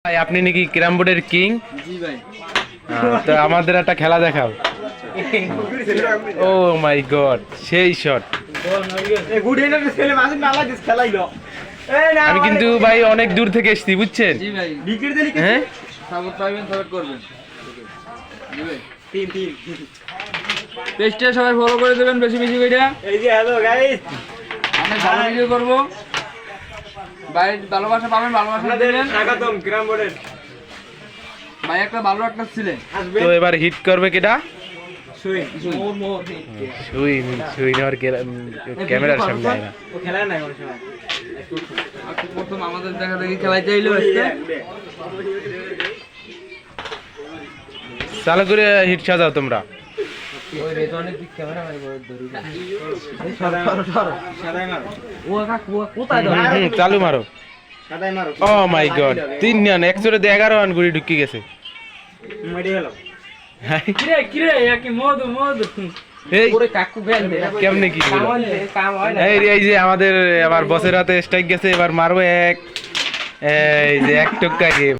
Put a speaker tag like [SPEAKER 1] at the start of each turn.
[SPEAKER 1] ভাই আপনি নাকি ক্যারাম বোর্ডের কিং?
[SPEAKER 2] জি ভাই।
[SPEAKER 1] তো আমাদের একটা খেলা দেখাও। ও মাই গড, সেই শট! আমি কিন্তু ভাই অনেক দূর থেকে এসেছি, বুঝছেন?
[SPEAKER 2] জি ভাই।
[SPEAKER 1] হ্যাঁ,
[SPEAKER 2] সাপোর্ট পাইবেন, সাপোর্ট করবেন। জি ভাই। পেজটা সবাই ফলো করে দেবেন বেশি বেশি করে।
[SPEAKER 3] এই যে হ্যালো গাইস,
[SPEAKER 2] আমি ভালো ভিডিও করব। ভাই ভালোবাসা পাবেন, ভালোবাসা
[SPEAKER 3] আপনাদের
[SPEAKER 2] দেবেন।
[SPEAKER 3] স্বাগতম ক্যারাম বোর্ডের।
[SPEAKER 2] ভাই একটা ভালো একটা ছিলেন।
[SPEAKER 3] আসবে
[SPEAKER 1] তো এবার হিট করবে কেটা?
[SPEAKER 3] সুইং।
[SPEAKER 1] সুইন সুইন আর ক্যামেরার সামনে আয় না।
[SPEAKER 3] ও খেলায় না কোনো সময়।
[SPEAKER 2] আজকে প্রথম আমাদের দেখা দেখি খেলাইতে এলো আজকে।
[SPEAKER 1] চালু করে হিট সাজাও তোমরা।
[SPEAKER 2] ওই রেজনের দিক ক্যামেরা ভাই ধরি না।
[SPEAKER 3] সাদাই মারো।
[SPEAKER 2] ও কাকু কোথায়
[SPEAKER 1] চালু মারো।
[SPEAKER 3] সাদাই মারো।
[SPEAKER 1] ও মাই গড, 3 রান, 11 রান গুড়ি ঢুকি গেছে।
[SPEAKER 3] মেডি গেল।
[SPEAKER 2] কিরে কি মধু মধু
[SPEAKER 1] এই
[SPEAKER 2] ওরে কাকু বেল দে
[SPEAKER 1] কেমনে কি হলো?
[SPEAKER 2] কাম হয় না।
[SPEAKER 1] এই যে আমাদের আবার বসের হাতে স্ট্রাইক গেছে, এবার মারবো এক, এই যে এক টক্কা গেম।